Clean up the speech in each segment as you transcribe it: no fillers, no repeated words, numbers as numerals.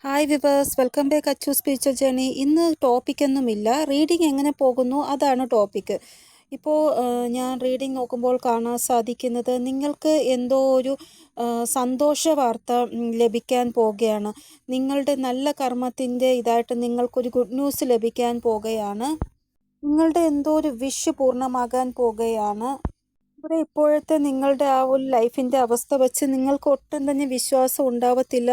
Hi viewers, welcome back Achu spiritual journey. ഇന്ന് ടോപ്പിക്കൊന്നുമില്ല, reading എങ്ങനെ പോകുന്നു അതാണ് ടോപ്പിക്ക്. ഇപ്പോൾ ഞാൻ റീഡിങ് നോക്കുമ്പോൾ കാണാൻ സാധിക്കുന്നത് നിങ്ങൾക്ക് എന്തോ ഒരു സന്തോഷ വാർത്ത ലഭിക്കാൻ പോകുകയാണ്. നിങ്ങളുടെ നല്ല കർമ്മത്തിൻ്റെ ഇതായിട്ട് നിങ്ങൾക്കൊരു ഗുഡ് ന്യൂസ് ലഭിക്കാൻ പോകുകയാണ്. നിങ്ങളുടെ എന്തോ ഒരു വിഷ് പൂർണ്ണമാകാൻ പോകുകയാണ്. ഇവിടെ ഇപ്പോഴത്തെ നിങ്ങളുടെ ആ ഒരു ലൈഫിൻ്റെ അവസ്ഥ വെച്ച് നിങ്ങൾക്ക് ഒട്ടും തന്നെ വിശ്വാസം ഉണ്ടാവത്തില്ല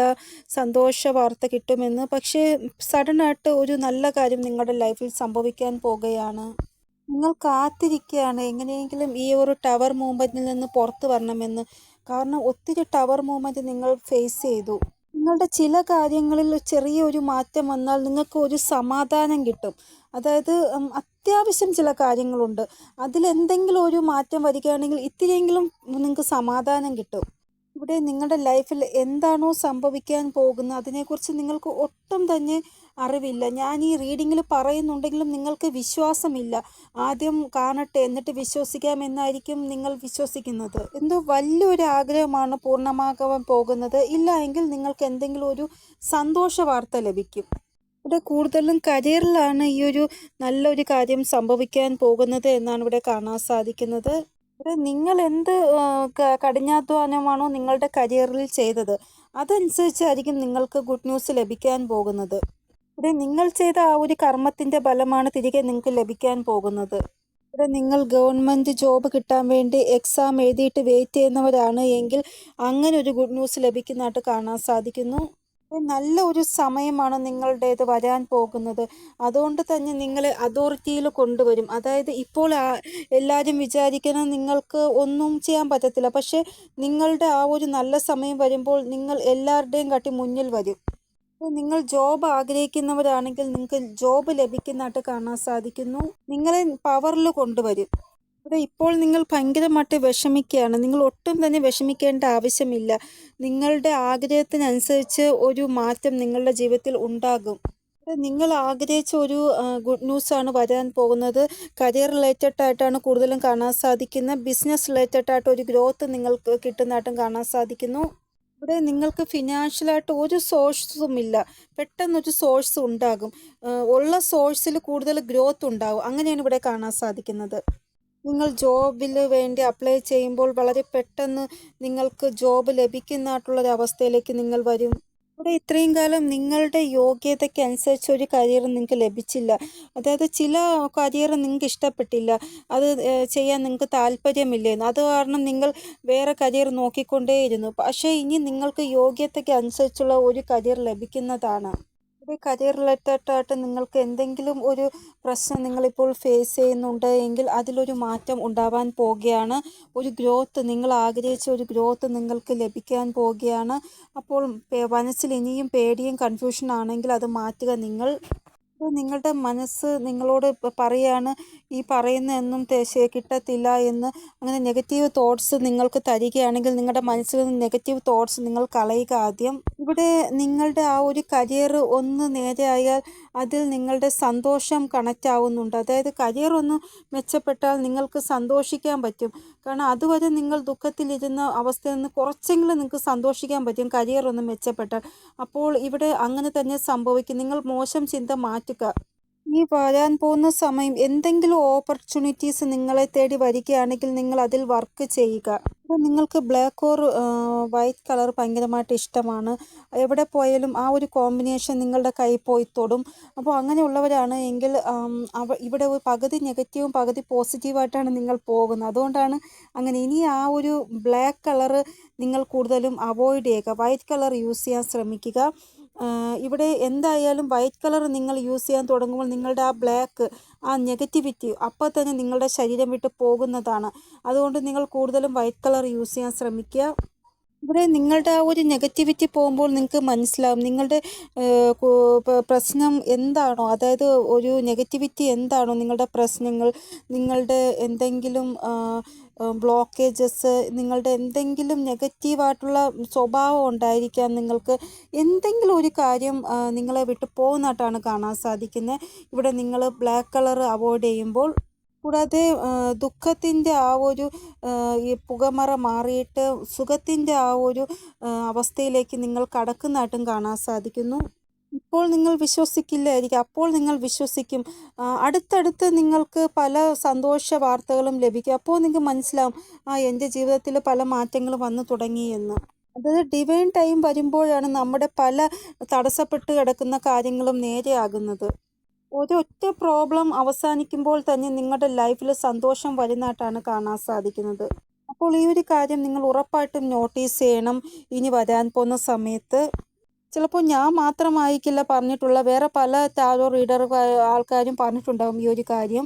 സന്തോഷ വാർത്ത കിട്ടുമെന്ന്. പക്ഷേ സഡനായിട്ട് ഒരു നല്ല കാര്യം നിങ്ങളുടെ ലൈഫിൽ സംഭവിക്കാൻ പോകുകയാണ്. നിങ്ങൾ കാത്തിരിക്കുകയാണ് എങ്ങനെയെങ്കിലും ഈ ഒരു ടവർ മൂവ്മെൻറ്റിൽ നിന്ന് പുറത്തു വരണമെന്ന്. കാരണം ഒത്തിരി ടവർ മൂവ്മെൻറ്റ് നിങ്ങൾ ഫേസ് ചെയ്തു. നിങ്ങളുടെ ചില കാര്യങ്ങളിൽ ചെറിയൊരു മാറ്റം വന്നാൽ നിങ്ങൾക്ക് ഒരു സമാധാനം കിട്ടും. അതായത് അത്യാവശ്യം ചില കാര്യങ്ങളുണ്ട്, അതിലെന്തെങ്കിലും ഒരു മാറ്റം വരികയാണെങ്കിൽ ഇത്തിരിയെങ്കിലും നിങ്ങൾക്ക് സമാധാനം കിട്ടും. ഇവിടെ നിങ്ങളുടെ ലൈഫിൽ എന്താണോ സംഭവിക്കാൻ പോകുന്നത് അതിനെക്കുറിച്ച് നിങ്ങൾക്ക് ഒട്ടും തന്നെ അറിവില്ല. ഞാൻ ഈ റീഡിങ്ങിൽ പറയുന്നുണ്ടെങ്കിലും നിങ്ങൾക്ക് വിശ്വാസമില്ല. ആദ്യം കാണട്ടെ എന്നിട്ട് വിശ്വസിക്കാമെന്നായിരിക്കും നിങ്ങൾ വിശ്വസിക്കുന്നത്. എന്തോ വലിയൊരു ആഗ്രഹമാണ് പൂർണ്ണമാകാൻ പോകുന്നത്. ഇല്ല എങ്കിൽ നിങ്ങൾക്ക് എന്തെങ്കിലും ഒരു സന്തോഷ വാർത്ത ലഭിക്കും. ഇവിടെ കൂടുതലും കരിയറിലാണ് ഈ ഒരു നല്ലൊരു കാര്യം സംഭവിക്കാൻ പോകുന്നത് എന്നാണ് ഇവിടെ കാണാൻ സാധിക്കുന്നത്. ഇവിടെ നിങ്ങൾ എന്ത് കഠിനാധ്വാനമാണോ നിങ്ങളുടെ കരിയറിൽ ചെയ്തത് അതനുസരിച്ചായിരിക്കും നിങ്ങൾക്ക് ഗുഡ് ന്യൂസ് ലഭിക്കാൻ പോകുന്നത്. ഇവിടെ നിങ്ങൾ ചെയ്ത ആ ഒരു കർമ്മത്തിൻ്റെ ഫലമാണ് തിരികെ നിങ്ങൾക്ക് ലഭിക്കാൻ പോകുന്നത്. ഇവിടെ നിങ്ങൾ ഗവൺമെൻറ് ജോബ് കിട്ടാൻ വേണ്ടി എക്സാം എഴുതിയിട്ട് വെയിറ്റ് ചെയ്യുന്നവരാണ് എങ്കിൽ അങ്ങനെ ഒരു ഗുഡ് ന്യൂസ് ലഭിക്കുന്നതായിട്ട് കാണാൻ സാധിക്കുന്നു. നല്ല ഒരു സമയമാണ് നിങ്ങളുടേത് വരാൻ പോകുന്നത്. അതുകൊണ്ട് തന്നെ നിങ്ങളെ അതോറിറ്റിയിൽ കൊണ്ടുവരും. അതായത് ഇപ്പോൾ എല്ലാവരും വിചാരിക്കണം നിങ്ങൾക്ക് ഒന്നും ചെയ്യാൻ പറ്റത്തില്ല. പക്ഷേ നിങ്ങളുടെ ആ ഒരു നല്ല സമയം വരുമ്പോൾ നിങ്ങൾ എല്ലാവരുടെയും കാട്ടി മുന്നിൽ വരും. നിങ്ങൾ ജോബ് ആഗ്രഹിക്കുന്നവരാണെങ്കിൽ നിങ്ങൾക്ക് ജോബ് ലഭിക്കുന്നതായിട്ട് കാണാൻ സാധിക്കുന്നു. നിങ്ങളെ പവറിൽ കൊണ്ടുവരും. ഇവിടെ ഇപ്പോൾ നിങ്ങൾ ഭയങ്കരമായിട്ട് വിഷമിക്കുകയാണ്. നിങ്ങൾ ഒട്ടും തന്നെ വിഷമിക്കേണ്ട ആവശ്യമില്ല. നിങ്ങളുടെ ആഗ്രഹത്തിനനുസരിച്ച് ഒരു മാറ്റം നിങ്ങളുടെ ജീവിതത്തിൽ ഉണ്ടാകും. നിങ്ങൾ ആഗ്രഹിച്ച ഒരു ഗുഡ് ന്യൂസാണ് വരാൻ പോകുന്നത്. കരിയർ റിലേറ്റഡ് ആയിട്ടാണ് കൂടുതലും കാണാൻ സാധിക്കുന്നത്. ബിസിനസ് റിലേറ്റഡ് ആയിട്ട് ഒരു ഗ്രോത്ത് നിങ്ങൾക്ക് കിട്ടുന്നതായിട്ടും കാണാൻ സാധിക്കുന്നു. ഇവിടെ നിങ്ങൾക്ക് ഫിനാൻഷ്യലായിട്ട് ഒരു സോഴ്സും ഇല്ല, പെട്ടെന്നൊരു സോഴ്സ് ഉണ്ടാകും. ഉള്ള സോഴ്സിൽ കൂടുതൽ ഗ്രോത്ത് ഉണ്ടാകും. അങ്ങനെയാണ് ഇവിടെ കാണാൻ സാധിക്കുന്നത്. നിങ്ങൾ ജോബിൽ വേണ്ടി അപ്ലൈ ചെയ്യുമ്പോൾ വളരെ പെട്ടെന്ന് നിങ്ങൾക്ക് ജോബ് ലഭിക്കുന്നതായിട്ടുള്ളൊരവസ്ഥയിലേക്ക് നിങ്ങൾ വരും. ഇവിടെ ഇത്രയും കാലം നിങ്ങളുടെ യോഗ്യതയ്ക്ക് അനുസരിച്ച് ഒരു കരിയർ നിങ്ങൾക്ക് ലഭിച്ചില്ല. അതായത് ചില കരിയർ നിങ്ങൾക്ക് ഇഷ്ടപ്പെട്ടില്ല, അത് ചെയ്യാൻ നിങ്ങൾക്ക് താല്പര്യമില്ലായിരുന്നു. അത് കാരണം നിങ്ങൾ വേറെ കരിയർ നോക്കിക്കൊണ്ടേയിരുന്നു. പക്ഷേ ഇനി നിങ്ങൾക്ക് യോഗ്യതയ്ക്ക് അനുസരിച്ചുള്ള ഒരു കരിയർ ലഭിക്കുന്നതാണ്. ഒരു കരിയർ റിലേറ്റഡ് ആയിട്ട് നിങ്ങൾക്ക് എന്തെങ്കിലും ഒരു പ്രശ്നം നിങ്ങളിപ്പോൾ ഫേസ് ചെയ്യുന്നുണ്ട് എങ്കിൽ അതിലൊരു മാറ്റം ഉണ്ടാവാൻ പോവുകയാണ്. ഒരു ഗ്രോത്ത്, നിങ്ങൾ ആഗ്രഹിച്ച ഒരു ഗ്രോത്ത് നിങ്ങൾക്ക് ലഭിക്കാൻ പോവുകയാണ്. അപ്പോൾ മനസ്സിൽ ഇനിയും പേടിയും കൺഫ്യൂഷൻ ആണെങ്കിൽ അത് മാറ്റുക. നിങ്ങളുടെ മനസ്സ് നിങ്ങളോട് പറയുകയാണ് ഈ പറയുന്നതൊന്നും കിട്ടത്തില്ല എന്ന്. അങ്ങനെ നെഗറ്റീവ് തോട്ട്സ് നിങ്ങൾക്ക് തരികയാണെങ്കിൽ നിങ്ങളുടെ മനസ്സിൽ നിന്ന് നെഗറ്റീവ് തോട്ട്സ് നിങ്ങൾ കളയുക ആദ്യം. ഇവിടെ നിങ്ങളുടെ ആ ഒരു കരിയർ ഒന്ന് നേരെയായാൽ അതിൽ നിങ്ങളുടെ സന്തോഷം കണക്റ്റ് ആവുന്നുണ്ട്. അതായത് കരിയർ ഒന്ന് മെച്ചപ്പെട്ടാൽ നിങ്ങൾക്ക് സന്തോഷിക്കാൻ പറ്റും. കാരണം അതുവരെ നിങ്ങൾ ദുഃഖത്തിലിരുന്ന അവസ്ഥയിൽ നിന്ന് കുറച്ചെങ്കിലും നിങ്ങൾക്ക് സന്തോഷിക്കാൻ പറ്റും കരിയർ ഒന്ന് മെച്ചപ്പെട്ടാൽ. അപ്പോൾ ഇവിടെ അങ്ങനെ തന്നെ സംഭവിക്കും. നിങ്ങൾ മോശം ചിന്ത മാറ്റുക. ഈ വരാൻ പോകുന്ന സമയം എന്തെങ്കിലും ഓപ്പർച്യൂണിറ്റീസ് നിങ്ങളെ തേടി വരികയാണെങ്കിൽ നിങ്ങൾ അതിൽ വർക്ക് ചെയ്യുക. അപ്പോൾ നിങ്ങൾക്ക് ബ്ലാക്ക് ഓർ വൈറ്റ് കളർ ഭയങ്കരമായിട്ട് ഇഷ്ടമാണ്. എവിടെ പോയാലും ആ ഒരു കോമ്പിനേഷൻ നിങ്ങളുടെ കൈ പോയി തൊടും. അപ്പോൾ അങ്ങനെയുള്ളവരാണ് എങ്കിൽ ഇവിടെ പകുതി നെഗറ്റീവും പകുതി പോസിറ്റീവായിട്ടാണ് നിങ്ങൾ പോകുന്നത്. അതുകൊണ്ടാണ് അങ്ങനെ. ഇനി ആ ഒരു ബ്ലാക്ക് കളർ നിങ്ങൾ കൂടുതലും അവോയ്ഡ് ചെയ്യുക. വൈറ്റ് കളർ യൂസ് ചെയ്യാൻ ശ്രമിക്കുക. ഇവിടെ എന്തായാലും വൈറ്റ് കളർ നിങ്ങൾ യൂസ് ചെയ്യാൻ തുടങ്ങുമ്പോൾ നിങ്ങളുടെ ആ ബ്ലാക്ക്, ആ നെഗറ്റിവിറ്റി അപ്പോൾ തന്നെ നിങ്ങളുടെ ശരീരം വിട്ട് പോകുന്നതാണ്. അതുകൊണ്ട് നിങ്ങൾ കൂടുതലും വൈറ്റ് കളർ യൂസ് ചെയ്യാൻ ശ്രമിക്കുക. ഇവിടെ നിങ്ങളുടെ ആ ഒരു നെഗറ്റിവിറ്റി പോകുമ്പോൾ നിങ്ങൾക്ക് മനസ്സിലാവും നിങ്ങളുടെ പ്രശ്നം എന്താണോ, അതായത് ഒരു നെഗറ്റിവിറ്റി എന്താണോ നിങ്ങളുടെ പ്രശ്നങ്ങൾ, നിങ്ങളുടെ എന്തെങ്കിലും ബ്ലോക്കേജസ്, നിങ്ങളുടെ എന്തെങ്കിലും നെഗറ്റീവായിട്ടുള്ള സ്വഭാവം ഉണ്ടായിരിക്കാം. നിങ്ങൾക്ക് എന്തെങ്കിലും ഒരു കാര്യം നിങ്ങളെ വിട്ട് പോകുന്നതായിട്ടാണ് കാണാൻ സാധിക്കുന്നത്. ഇവിടെ നിങ്ങൾ ബ്ലാക്ക് കളർ അവോയ്ഡ് ചെയ്യുമ്പോൾ. കൂടാതെ ദുഃഖത്തിൻ്റെ ആ ഒരു ഈ പുകമറ മാറിയിട്ട് സുഖത്തിൻ്റെ ആ ഒരു അവസ്ഥയിലേക്ക് നിങ്ങൾ കടക്കുന്നതായിട്ടും കാണാൻ സാധിക്കുന്നു. ഇപ്പോൾ നിങ്ങൾ വിശ്വസിക്കില്ലായിരിക്കും. അപ്പോൾ നിങ്ങൾ വിശ്വസിക്കും. അടുത്തടുത്ത് നിങ്ങൾക്ക് പല സന്തോഷ വാർത്തകളും ലഭിക്കും. അപ്പോൾ നിങ്ങൾക്ക് മനസ്സിലാവും, എൻ്റെ ജീവിതത്തിൽ പല മാറ്റങ്ങളും വന്നു തുടങ്ങി എന്ന്. അതായത് ഡിവൈൻ ടൈം വരുമ്പോഴാണ് നമ്മുടെ പല തടസ്സപ്പെട്ട് കിടക്കുന്ന കാര്യങ്ങളും നേരെയാകുന്നത്. ഒരൊറ്റ പ്രോബ്ലം അവസാനിക്കുമ്പോൾ തന്നെ നിങ്ങളുടെ ലൈഫിൽ സന്തോഷം വരുന്നതായിട്ടാണ് കാണാൻ സാധിക്കുന്നത്. അപ്പോൾ ഈ ഒരു കാര്യം നിങ്ങൾ ഉറപ്പായിട്ടും നോട്ടീസ് ചെയ്യണം. ഇനി വരാൻ പോകുന്ന സമയത്ത് ചിലപ്പോൾ ഞാൻ മാത്രമായിരിക്കില്ല പറഞ്ഞിട്ടുള്ള, വേറെ പല ടാരോ റീഡർ ആൾക്കാരും പറഞ്ഞിട്ടുണ്ടാവും ഈ ഒരു കാര്യം.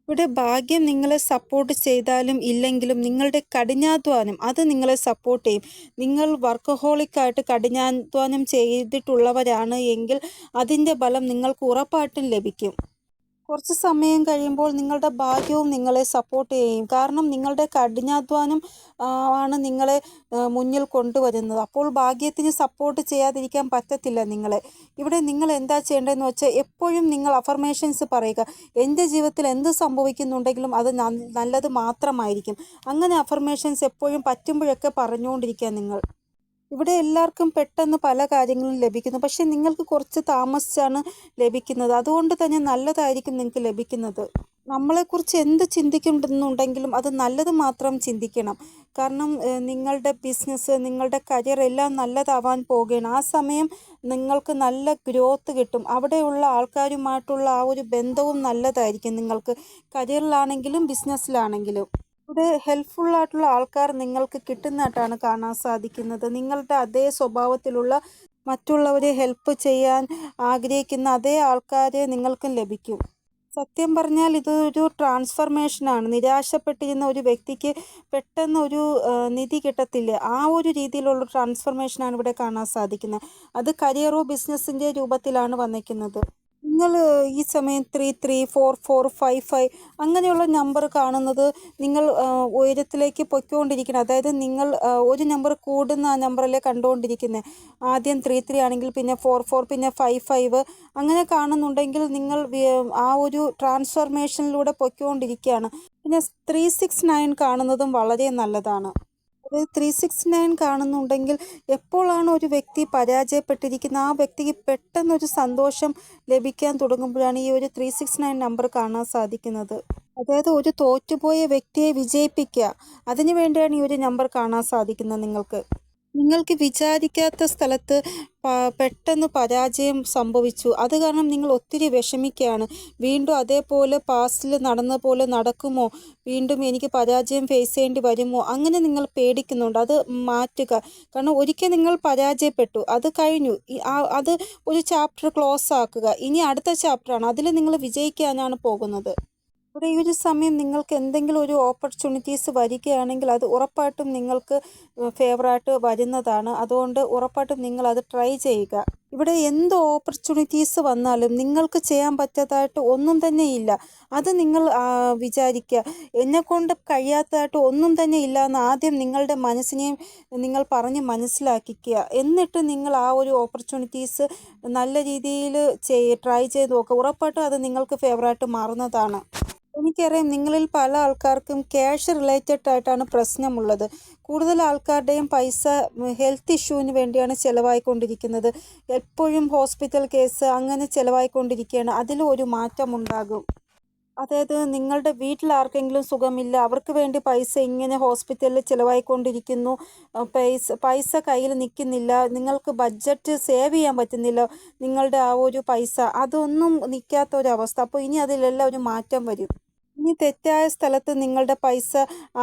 ഇവിടെ ഭാഗ്യം നിങ്ങളെ സപ്പോർട്ട് ചെയ്താലും ഇല്ലെങ്കിലും നിങ്ങളുടെ കഠിനാധ്വാനം അത് നിങ്ങളെ സപ്പോർട്ട് ചെയ്യും. നിങ്ങൾ വർക്കഹോളിക്കായിട്ട് കഠിനാധ്വാനം ചെയ്തിട്ടുള്ളവരാണ് എങ്കിൽ അതിൻ്റെ ഫലം നിങ്ങൾക്ക് ഉറപ്പായിട്ടും ലഭിക്കും. കുറച്ച് സമയം കഴിയുമ്പോൾ നിങ്ങളുടെ ഭാഗ്യവും നിങ്ങളെ സപ്പോർട്ട് ചെയ്യും. കാരണം നിങ്ങളുടെ കഠിനാധ്വാനം ആണ് നിങ്ങളെ മുന്നിൽ കൊണ്ടുവരുന്നത്. അപ്പോൾ ഭാഗ്യത്തിന് സപ്പോർട്ട് ചെയ്യാതിരിക്കാൻ പറ്റത്തില്ല നിങ്ങളെ. ഇവിടെ നിങ്ങൾ എന്താ ചെയ്യേണ്ടതെന്ന് വെച്ചാൽ എപ്പോഴും നിങ്ങൾ അഫർമേഷൻസ് പറയുക. എൻ്റെ ജീവിതത്തിൽ എന്ത് സംഭവിക്കുന്നുണ്ടെങ്കിലും അത് നല്ലത് മാത്രമായിരിക്കും. അങ്ങനെ അഫർമേഷൻസ് എപ്പോഴും പറ്റുമ്പോഴൊക്കെ പറഞ്ഞുകൊണ്ടിരിക്കുക നിങ്ങൾ. ഇവിടെ എല്ലാവർക്കും പെട്ടെന്ന് പല കാര്യങ്ങളും ലഭിക്കുന്നു. പക്ഷേ നിങ്ങൾക്ക് കുറച്ച് താമസിച്ചാണ് ലഭിക്കുന്നത്. അതുകൊണ്ട് തന്നെ നല്ലതായിരിക്കും നിങ്ങൾക്ക് ലഭിക്കുന്നത്. നമ്മളെക്കുറിച്ച് എന്ത് ചിന്തിക്കുന്നുണ്ടെങ്കിലും അത് നല്ലത് മാത്രം ചിന്തിക്കണം. കാരണം നിങ്ങളുടെ ബിസിനസ്, നിങ്ങളുടെ കരിയർ എല്ലാം നല്ലതാവാൻ പോവുകയാണ്. ആ സമയം നിങ്ങൾക്ക് നല്ല ഗ്രോത്ത് കിട്ടും. അവിടെയുള്ള ആൾക്കാരുമായിട്ടുള്ള ആ ഒരു ബന്ധവും നല്ലതായിരിക്കും നിങ്ങൾക്ക്, കരിയറിലാണെങ്കിലും ബിസിനസ്സിലാണെങ്കിലും. ഇവിടെ ഹെൽപ്ഫുള്ളായിട്ടുള്ള ആൾക്കാർ നിങ്ങൾക്ക് കിട്ടുന്നതായിട്ടാണ് കാണാൻ സാധിക്കുന്നത്. നിങ്ങളുടെ അതേ സ്വഭാവത്തിലുള്ള മറ്റുള്ളവരെ ഹെൽപ്പ് ചെയ്യാൻ ആഗ്രഹിക്കുന്ന അതേ ആൾക്കാരെ നിങ്ങൾക്കും ലഭിക്കും. സത്യം പറഞ്ഞാൽ ഇതൊരു ട്രാൻസ്ഫർമേഷനാണ്. നിരാശപ്പെട്ടിരുന്ന ഒരു വ്യക്തിക്ക് പെട്ടെന്ന് ഒരു നിധി കിട്ടത്തില്ലേ, ആ ഒരു രീതിയിലുള്ള ട്രാൻസ്ഫർമേഷനാണ് ഇവിടെ കാണാൻ സാധിക്കുന്നത്. അത് കരിയറോ ബിസിനസ്സിൻ്റെ രൂപത്തിലാണ് വന്നിരിക്കുന്നത്. നിങ്ങൾ ഈ സമയം 33, 44, 55 അങ്ങനെയുള്ള നമ്പർ കാണുന്നത് നിങ്ങൾ ഉയരത്തിലേക്ക് പൊയ്ക്കൊണ്ടിരിക്കണം. അതായത് നിങ്ങൾ ഒരു നമ്പർ കൂടുന്ന ആ നമ്പറല്ലേ കണ്ടുകൊണ്ടിരിക്കുന്നത്. ആദ്യം 33 ആണെങ്കിൽ പിന്നെ 44, പിന്നെ 55 അങ്ങനെ കാണുന്നുണ്ടെങ്കിൽ നിങ്ങൾ ആ ഒരു ട്രാൻസ്ഫർമേഷനിലൂടെ പൊയ്ക്കൊണ്ടിരിക്കുകയാണ്. പിന്നെ 369 കാണുന്നതും വളരെ നല്ലതാണ്. അത് 369 കാണുന്നുണ്ടെങ്കിൽ എപ്പോഴാണ് ഒരു വ്യക്തി പരാജയപ്പെട്ടിരിക്കുന്നത് ആ വ്യക്തിക്ക് പെട്ടെന്നൊരു സന്തോഷം ലഭിക്കാൻ തുടങ്ങുമ്പോഴാണ് ഈ ഒരു 369 നമ്പർ കാണാൻ സാധിക്കുന്നത്. അതായത് ഒരു തോറ്റുപോയ വ്യക്തിയെ വിജയിപ്പിക്കുക, അതിനു വേണ്ടിയാണ് ഈ ഒരു നമ്പർ കാണാൻ സാധിക്കുന്നത്. നിങ്ങൾക്ക് വിചാരിക്കാത്ത സ്ഥലത്ത് പെട്ടെന്ന് പരാജയം സംഭവിച്ചു. അത് കാരണം നിങ്ങൾ ഒത്തിരി വിഷമിക്കുകയാണ്. വീണ്ടും അതേപോലെ പാസ്റ്റിൽ നടന്ന പോലെ നടക്കുമോ, വീണ്ടും എനിക്ക് പരാജയം ഫേസ് ചെയ്യേണ്ടി വരുമോ, അങ്ങനെ നിങ്ങൾ പേടിക്കുന്നുണ്ട്. അത് മാറ്റുക. കാരണം ഒരിക്കൽ നിങ്ങൾ പരാജയപ്പെട്ടു, അത് കഴിഞ്ഞു. അത് ഒരു ചാപ്റ്റർ ക്ലോസ് ആക്കുക. ഇനി അടുത്ത ചാപ്റ്ററാണ്, അതിൽ നിങ്ങൾ വിജയിക്കാനാണ് പോകുന്നത്. ഇവിടെ ഈ ഒരു സമയം നിങ്ങൾക്ക് എന്തെങ്കിലും ഒരു ഓപ്പർച്യൂണിറ്റീസ് വരികയാണെങ്കിൽ അത് ഉറപ്പായിട്ടും നിങ്ങൾക്ക് ഫേവറായിട്ട് വരുന്നതാണ്. അതുകൊണ്ട് ഉറപ്പായിട്ടും നിങ്ങൾ അത് ട്രൈ ചെയ്യുക. ഇവിടെ എന്ത് ഓപ്പർച്യൂണിറ്റീസ് വന്നാലും നിങ്ങൾക്ക് ചെയ്യാൻ പറ്റാത്തതായിട്ട് ഒന്നും തന്നെ ഇല്ല. അത് നിങ്ങൾ വിചാരിക്കുക, എന്നെക്കൊണ്ട് കഴിയാത്തതായിട്ട് ഒന്നും തന്നെ ഇല്ല എന്ന് ആദ്യം നിങ്ങളുടെ മനസ്സിനെയും നിങ്ങൾ പറഞ്ഞ് മനസ്സിലാക്കിക്കുക. എന്നിട്ട് നിങ്ങൾ ആ ഒരു ഓപ്പർച്യൂണിറ്റീസ് നല്ല രീതിയിൽ ട്രൈ ചെയ്ത് നോക്കുക. ഉറപ്പായിട്ടും അത് നിങ്ങൾക്ക് ഫേവറായിട്ട് മാറുന്നതാണ്. എനിക്കറിയാം നിങ്ങളിൽ പല ആൾക്കാർക്കും ക്യാഷ് റിലേറ്റഡ് ആയിട്ടാണ് പ്രശ്നമുള്ളത്. കൂടുതൽ ആൾക്കാരുടെയും പൈസ ഹെൽത്ത് ഇഷ്യൂവിന് വേണ്ടിയാണ് ചിലവായിക്കൊണ്ടിരിക്കുന്നത്. എപ്പോഴും ഹോസ്പിറ്റൽ കേസ് അങ്ങനെ ചിലവായിക്കൊണ്ടിരിക്കുകയാണ്. അതിലും ഒരു മാറ്റം ഉണ്ടാകും. അതായത് നിങ്ങളുടെ വീട്ടിൽ ആർക്കെങ്കിലും സുഖമില്ല, അവർക്ക് വേണ്ടി പൈസ ഇങ്ങനെ ഹോസ്പിറ്റലിൽ ചിലവായിക്കൊണ്ടിരിക്കുന്നു. പൈസ കയ്യിൽ നിൽക്കുന്നില്ല, നിങ്ങൾക്ക് ബഡ്ജറ്റ് സേവ് ചെയ്യാൻ പറ്റുന്നില്ല. നിങ്ങളുടെ ആ ഒരു പൈസ അതൊന്നും നിൽക്കാത്ത ഒരവസ്ഥ. അപ്പോൾ ഇനി അതിലെല്ലാം ഒരു മാറ്റം വരും. ഇനി തെറ്റായ സ്ഥലത്ത് നിങ്ങളുടെ പൈസ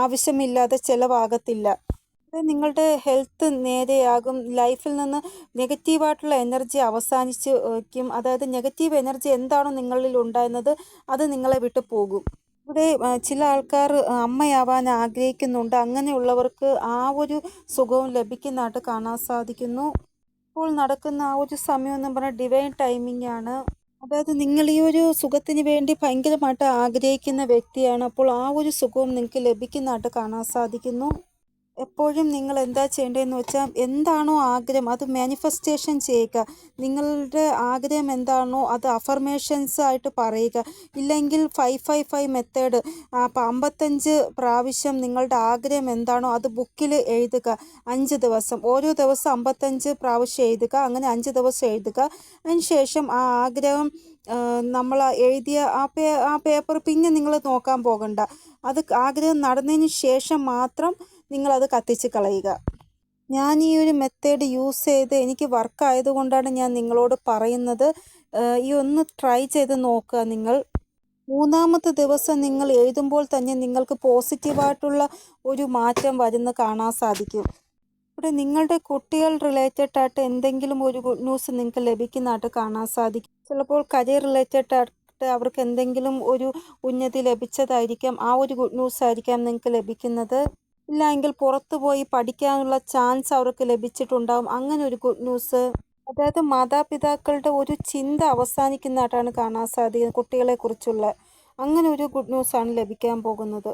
ആവശ്യമില്ലാതെ ചിലവാകത്തില്ല. നിങ്ങളുടെ ഹെൽത്ത് നേരെയാകും. ലൈഫിൽ നിന്ന് നെഗറ്റീവായിട്ടുള്ള എനർജി അവസാനിച്ച് വയ്ക്കും. അതായത് നെഗറ്റീവ് എനർജി എന്താണോ നിങ്ങളിൽ ഉണ്ടായിരുന്നത് അത് നിങ്ങളെ വിട്ടു പോകും. ഇവിടെ ചില ആൾക്കാർ അമ്മയാവാൻ ആഗ്രഹിക്കുന്നുണ്ട്. അങ്ങനെയുള്ളവർക്ക് ആ ഒരു സുഖവും ലഭിക്കുന്നതായിട്ട് കാണാൻ സാധിക്കുന്നു. ഇപ്പോൾ നടക്കുന്ന ആ ഒരു സമയം എന്ന് പറഞ്ഞാൽ ഡിവൈൻ ടൈമിംഗ് ആണ്. അതായത് നിങ്ങൾ ഈ ഒരു സുഖത്തിന് വേണ്ടി ഭയങ്കരമായിട്ട് ആഗ്രഹിക്കുന്ന വ്യക്തിയാണ്. അപ്പോൾ ആ ഒരു സുഖവും നിങ്ങൾക്ക് ലഭിക്കുന്നതായിട്ട് കാണാൻ സാധിക്കുന്നു. എപ്പോഴും നിങ്ങൾ എന്താ ചെയ്യേണ്ടതെന്ന് വെച്ചാൽ എന്താണോ ആഗ്രഹം അത് മാനിഫെസ്റ്റേഷൻ ചെയ്യുക. നിങ്ങളുടെ ആഗ്രഹം എന്താണോ അത് അഫർമേഷൻസ് ആയിട്ട് പറയുക. ഇല്ലെങ്കിൽ 555 മെത്തേഡ്, അപ്പോൾ 55 പ്രാവശ്യം നിങ്ങളുടെ ആഗ്രഹം എന്താണോ അത് ബുക്കിൽ എഴുതുക. 5 ദിവസം, ഓരോ ദിവസം 55 പ്രാവശ്യം എഴുതുക. അങ്ങനെ 5 ദിവസം എഴുതുക. അതിന് ശേഷം ആ ആഗ്രഹം നമ്മൾ എഴുതിയ ആ പേപ്പർ പിന്നെ നിങ്ങൾ നോക്കാൻ പോകണ്ട. അത് ആഗ്രഹം നടന്നതിന് ശേഷം മാത്രം നിങ്ങളത് കത്തിച്ച് കളയുക. ഞാൻ ഈ ഒരു മെത്തേഡ് യൂസ് ചെയ്ത് എനിക്ക് വർക്ക് ആയതുകൊണ്ടാണ് ഞാൻ നിങ്ങളോട് പറയുന്നത്. ഈ ഒന്ന് ട്രൈ ചെയ്ത് നോക്കുക നിങ്ങൾ. 3-ാമത്തെ ദിവസം നിങ്ങൾ എഴുതുമ്പോൾ തന്നെ നിങ്ങൾക്ക് പോസിറ്റീവായിട്ടുള്ള ഒരു മാറ്റം വരുന്ന കാണാൻ സാധിക്കും. ഇവിടെ നിങ്ങളുടെ കുട്ടികൾ റിലേറ്റഡ് ആയിട്ട് എന്തെങ്കിലും ഒരു ഗുഡ് ന്യൂസ് നിങ്ങൾക്ക് ലഭിക്കുന്നതായിട്ട് കാണാൻ സാധിക്കും. ചിലപ്പോൾ കരിയർ റിലേറ്റഡ് ആയിട്ട് അവർക്ക് എന്തെങ്കിലും ഒരു ഉന്നതി ലഭിച്ചതായിരിക്കാം. ആ ഒരു ഗുഡ് ന്യൂസ് ആയിരിക്കാം നിങ്ങൾക്ക് ലഭിക്കുന്നത്. ഇല്ലെങ്കിൽ പുറത്തു പോയി പഠിക്കാനുള്ള ചാൻസ് അവർക്ക് ലഭിച്ചിട്ടുണ്ടാവും. അങ്ങനെ ഒരു ഗുഡ് ന്യൂസ്. അതായത് മാതാപിതാക്കളുടെ ഒരു ചിന്ത അവസാനിക്കുന്നതായിട്ടാണ് കാണാൻ സാധിക്കുന്നത് കുട്ടികളെ കുറിച്ചുള്ള. അങ്ങനെ ഒരു ഗുഡ് ന്യൂസാണ് ലഭിക്കാൻ പോകുന്നത്.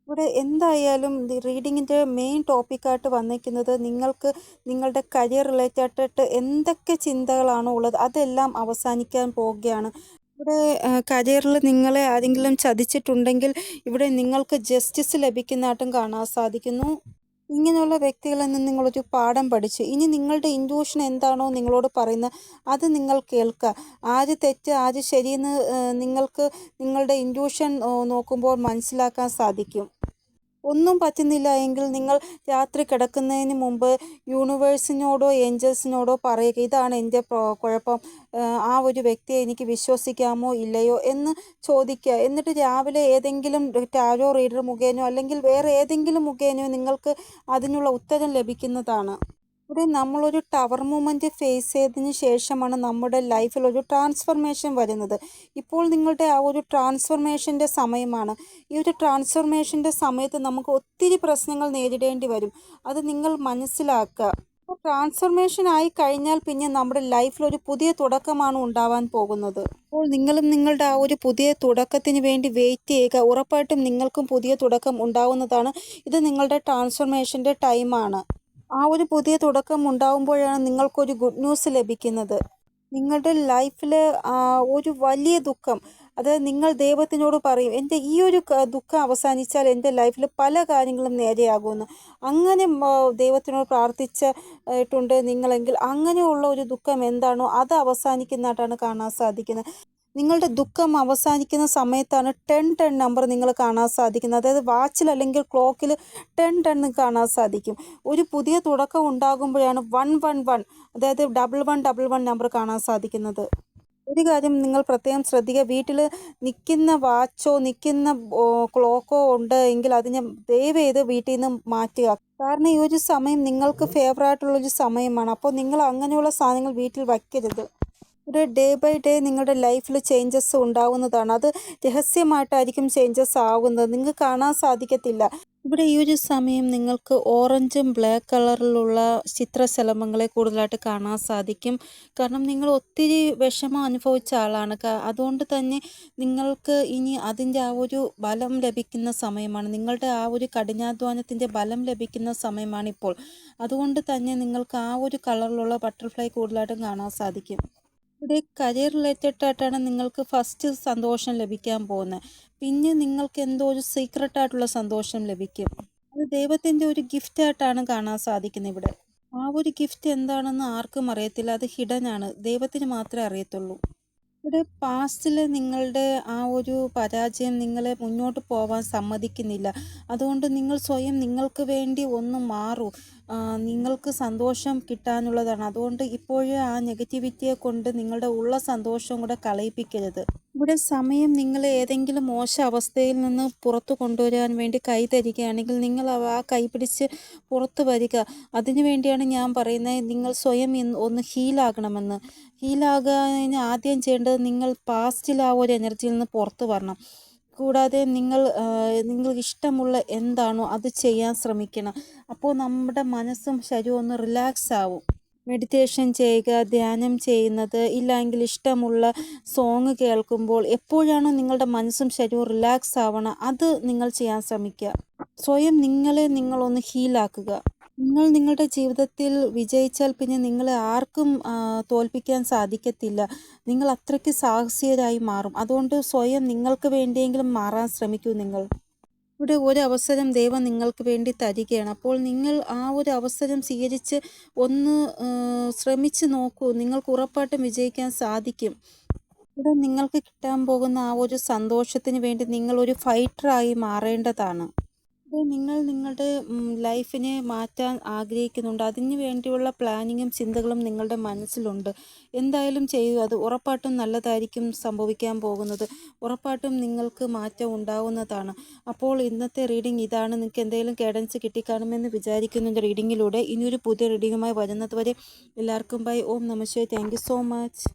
ഇവിടെ എന്തായാലും റീഡിങ്ങിൻ്റെ മെയിൻ ടോപ്പിക്കായിട്ട് വന്നിരിക്കുന്നത് നിങ്ങൾക്ക് നിങ്ങളുടെ കരിയർ റിലേറ്റഡ് എന്തൊക്കെ ചിന്തകളാണോ ഉള്ളത് അതെല്ലാം അവസാനിക്കാൻ പോവുകയാണ്. ഇവിടെ കരിയറിൽ നിങ്ങളെ ആരെങ്കിലും ചതിച്ചിട്ടുണ്ടെങ്കിൽ ഇവിടെ നിങ്ങൾക്ക് ജസ്റ്റിസ് ലഭിക്കുന്നതായിട്ടും കാണാൻ സാധിക്കുന്നു. ഇങ്ങനെയുള്ള വ്യക്തികളിൽ നിന്ന് നിങ്ങളൊരു പാഠം പഠിച്ചു. ഇനി നിങ്ങളുടെ ഇൻറ്റ്യൂഷൻ എന്താണോ നിങ്ങളോട് പറയുന്നത് അത് നിങ്ങൾ കേൾക്കുക. ആര് തെറ്റ് ആര് ശരിയെന്ന് നിങ്ങൾക്ക് നിങ്ങളുടെ ഇൻറ്റ്യൂഷൻ നോക്കുമ്പോൾ മനസ്സിലാക്കാൻ സാധിക്കും. ഒന്നും പറ്റുന്നില്ല എങ്കിൽ നിങ്ങൾ രാത്രി കിടക്കുന്നതിന് മുമ്പ് യൂണിവേഴ്സിനോടോ ഏഞ്ചൽസിനോടോ പറയുക, ഇതാണ് എൻ്റെ കുഴപ്പം, ആ ഒരു വ്യക്തിയെ എനിക്ക് വിശ്വസിക്കാമോ ഇല്ലയോ എന്ന് ചോദിക്കുക. എന്നിട്ട് രാവിലെ ഏതെങ്കിലും ടാരോ റീഡർ മുഖേനയോ അല്ലെങ്കിൽ വേറെ ഏതെങ്കിലും മുഖേനയോ നിങ്ങൾക്ക് അതിനുള്ള ഉത്തരം ലഭിക്കുന്നതാണ്. ഇവിടെ നമ്മളൊരു ടവർ മൂവ്മെൻറ്റ് ഫേസ് ചെയ്തതിന് ശേഷമാണ് നമ്മുടെ ലൈഫിൽ ഒരു ട്രാൻസ്ഫർമേഷൻ വരുന്നത്. ഇപ്പോൾ നിങ്ങളുടെ ആ ഒരു ട്രാൻസ്ഫർമേഷൻ്റെ സമയമാണ്. ഈ ഒരു ട്രാൻസ്ഫർമേഷൻ്റെ സമയത്ത് നമുക്ക് ഒത്തിരി പ്രശ്നങ്ങൾ നേരിടേണ്ടി വരും. അത് നിങ്ങൾ മനസ്സിലാക്കുക. അപ്പോൾ ട്രാൻസ്ഫർമേഷൻ ആയി കഴിഞ്ഞാൽ പിന്നെ നമ്മുടെ ലൈഫിൽ ഒരു പുതിയ തുടക്കമാണ് ഉണ്ടാവാൻ പോകുന്നത്. അപ്പോൾ നിങ്ങളും നിങ്ങളുടെ ആ ഒരു പുതിയ തുടക്കത്തിന് വേണ്ടി വെയിറ്റ് ചെയ്യുക. ഉറപ്പായിട്ടും നിങ്ങൾക്കും പുതിയ തുടക്കം ഉണ്ടാവുന്നതാണ്. ഇത് നിങ്ങളുടെ ട്രാൻസ്ഫർമേഷൻ്റെ ടൈമാണ്. ആ ഒരു പുതിയ തുടക്കം ഉണ്ടാവുമ്പോഴാണ് നിങ്ങൾക്കൊരു ഗുഡ് ന്യൂസ് ലഭിക്കുന്നത്. നിങ്ങളുടെ ലൈഫിൽ ഒരു വലിയ ദുഃഖം, അതായത് നിങ്ങൾ ദൈവത്തിനോട് പറയും, എൻ്റെ ഈ ഒരു ദുഃഖം അവസാനിച്ചാൽ എൻ്റെ ലൈഫിൽ പല കാര്യങ്ങളും നേരെയാകുമെന്ന്. അങ്ങനെ ദൈവത്തിനോട് പ്രാർത്ഥിച്ചിട്ടുണ്ട് നിങ്ങളെങ്കിൽ അങ്ങനെയുള്ള ഒരു ദുഃഖം എന്താണോ അത് അവസാനിക്കുന്നതായിട്ടാണ് കാണാൻ സാധിക്കുന്നത്. നിങ്ങളുടെ ദുഃഖം അവസാനിക്കുന്ന സമയത്താണ് 1010 നമ്പർ നിങ്ങൾ കാണാൻ സാധിക്കുന്നത്. അതായത് വാച്ചിൽ അല്ലെങ്കിൽ ക്ലോക്കിൽ 1010 കാണാൻ സാധിക്കും. ഒരു പുതിയ തുടക്കം ഉണ്ടാകുമ്പോഴാണ് 111, അതായത് 1111 നമ്പർ കാണാൻ സാധിക്കുന്നത്. ഒരു കാര്യം നിങ്ങൾ പ്രത്യേകം ശ്രദ്ധിക്കുക, വീട്ടിൽ നിൽക്കുന്ന വാച്ചോ നിൽക്കുന്ന ക്ലോക്കോ ഉണ്ട് എങ്കിൽ അതിനെ ദയവ് ചെയ്ത് വീട്ടിൽ നിന്ന് മാറ്റുക. കാരണം ഈ ഒരു സമയം നിങ്ങൾക്ക് ഫേവറായിട്ടുള്ളൊരു സമയമാണ്. അപ്പോൾ നിങ്ങൾ അങ്ങനെയുള്ള സാധനങ്ങൾ വീട്ടിൽ വയ്ക്കരുത്. ഒരു ഡേ ബൈ ഡേ നിങ്ങളുടെ ലൈഫിൽ ചേഞ്ചസ് ഉണ്ടാവുന്നതാണ്. അത് രഹസ്യമായിട്ടായിരിക്കും ചേഞ്ചസ് ആവുന്നത്, നിങ്ങൾക്ക് കാണാൻ സാധിക്കത്തില്ല. ഇവിടെ ഈ ഒരു സമയം നിങ്ങൾക്ക് ഓറഞ്ചും ബ്ലാക്ക് കളറിലുള്ള ചിത്രശലഭങ്ങളെ കൂടുതലായിട്ട് കാണാൻ സാധിക്കും. കാരണം നിങ്ങൾ ഒത്തിരി വിഷമം അനുഭവിച്ച ആളാണ്. അതുകൊണ്ട് തന്നെ നിങ്ങൾക്ക് ഇനി അതിൻ്റെ ആ ഒരു ബലം ലഭിക്കുന്ന സമയമാണ്. നിങ്ങളുടെ ആ ഒരു കഠിനാധ്വാനത്തിൻ്റെ ബലം ലഭിക്കുന്ന സമയമാണിപ്പോൾ. അതുകൊണ്ട് തന്നെ നിങ്ങൾക്ക് ആ ഒരു കളറിലുള്ള ബട്ടർഫ്ലൈ കൂടുതലായിട്ടും കാണാൻ സാധിക്കും. ഇവിടെ കരിയർ റിലേറ്റഡ് ആയിട്ടാണ് നിങ്ങൾക്ക് ഫസ്റ്റ് സന്തോഷം ലഭിക്കാൻ പോകുന്നത്. പിന്നെ നിങ്ങൾക്ക് എന്തോ ഒരു സീക്രട്ടായിട്ടുള്ള സന്തോഷം ലഭിക്കും. അത് ദൈവത്തിൻ്റെ ഒരു ഗിഫ്റ്റായിട്ടാണ് കാണാൻ സാധിക്കുന്നത് ഇവിടെ. ആ ഒരു ഗിഫ്റ്റ് എന്താണെന്ന് ആർക്കും അറിയത്തില്ല. അത് ഹിഡനാണ്, ദൈവത്തിന് മാത്രമേ അറിയത്തുള്ളൂ. ഇവിടെ പാസ്റ്റിൽ നിങ്ങളുടെ ആ ഒരു പരാജയം നിങ്ങളെ മുന്നോട്ട് പോവാൻ സമ്മതിക്കുന്നില്ല. അതുകൊണ്ട് നിങ്ങൾ സ്വയം നിങ്ങൾക്ക് വേണ്ടി ഒന്ന് മാറൂ. നിങ്ങൾക്ക് സന്തോഷം കിട്ടാനുള്ളതാണ്. അതുകൊണ്ട് ഇപ്പോഴേ ആ നെഗറ്റിവിറ്റിയെ കൊണ്ട് നിങ്ങളുടെ ഉള്ള സന്തോഷം കൂടെ കളയിപ്പിക്കരുത്. ഇവിടെ സമയം നിങ്ങൾ ഏതെങ്കിലും മോശം അവസ്ഥയിൽ നിന്ന് പുറത്തു കൊണ്ടുവരാൻ വേണ്ടി കൈ തരികയാണെങ്കിൽ നിങ്ങൾ ആ കൈ പിടിച്ച് പുറത്തു വരിക. അതിനു വേണ്ടിയാണ് ഞാൻ പറയുന്നത് നിങ്ങൾ സ്വയം ഒന്ന് ഹീലാകണമെന്ന്. ഹീലാകാൻ ആദ്യം ചെയ്യേണ്ടത് നിങ്ങൾ പാസ്റ്റിൽ ആ ഒരു എനർജിയിൽ നിന്ന് പുറത്തു വരണം. കൂടാതെ നിങ്ങൾക്ക് ഇഷ്ടമുള്ള എന്താണോ അത് ചെയ്യാൻ ശ്രമിക്കണം. അപ്പോൾ നമ്മുടെ മനസ്സും ശരീരവും ഒന്ന് റിലാക്സ് ആവും. മെഡിറ്റേഷൻ ചെയ്യുക, ധ്യാനം ചെയ്യുന്നത്, ഇല്ലെങ്കിൽ ഇഷ്ടമുള്ള സോങ് കേൾക്കുമ്പോൾ എപ്പോഴാണോ നിങ്ങളുടെ മനസ്സും ശരീരവും റിലാക്സ് ആവണം അത് നിങ്ങൾ ചെയ്യാൻ ശ്രമിക്കുക. സ്വയം നിങ്ങളൊന്ന് ഹീലാക്കുക. നിങ്ങൾ നിങ്ങളുടെ ജീവിതത്തിൽ വിജയിച്ചാൽ പിന്നെ നിങ്ങളെ ആർക്കും തോൽപ്പിക്കാൻ സാധിക്കത്തില്ല. നിങ്ങൾ അത്രയ്ക്ക് സാഹസികരായി മാറും. അതുകൊണ്ട് സ്വയം നിങ്ങൾക്ക് വേണ്ടിയെങ്കിലും മാറാൻ ശ്രമിക്കൂ നിങ്ങൾ. ഇവിടെ ഒരു അവസരം ദൈവം നിങ്ങൾക്ക് വേണ്ടി തരികയാണ്. അപ്പോൾ നിങ്ങൾ ആ ഒരു അവസരം സ്വീകരിച്ച് ഒന്ന് ശ്രമിച്ച് നോക്കൂ. നിങ്ങൾക്ക് ഉറപ്പായിട്ടും വിജയിക്കാൻ സാധിക്കും. ഇവിടെ നിങ്ങൾക്ക് കിട്ടാൻ പോകുന്ന ആ ഒരു സന്തോഷത്തിന് വേണ്ടി നിങ്ങൾ ഒരു ഫൈറ്ററായി മാറേണ്ടതാണ്. അപ്പോൾ നിങ്ങൾ നിങ്ങളുടെ ലൈഫിനെ മാറ്റാൻ ആഗ്രഹിക്കുന്നുണ്ട്. അതിന് വേണ്ടിയുള്ള പ്ലാനിങ്ങും ചിന്തകളും നിങ്ങളുടെ മനസ്സിലുണ്ട്. എന്തായാലും ചെയ്യൂ. അത് ഉറപ്പായിട്ടും നല്ലതായിരിക്കും സംഭവിക്കാൻ പോകുന്നത്. ഉറപ്പായിട്ടും നിങ്ങൾക്ക് മാറ്റം ഉണ്ടാവുന്നതാണ്. അപ്പോൾ ഇന്നത്തെ റീഡിംഗ് ഇതാണ്. നിങ്ങൾക്ക് എന്തെങ്കിലും ഗൈഡൻസ് കിട്ടിക്കാണുമെന്ന് വിചാരിക്കുന്നു இந்த റീഡിങ്ങിലൂടെ. ഇനിയൊരു പുതിയ റീഡിങ്ങുമായി വരുന്നത് വരെ എല്ലാവർക്കും ബൈ. ഓം നമഃ ശിവായ. Thank you so much.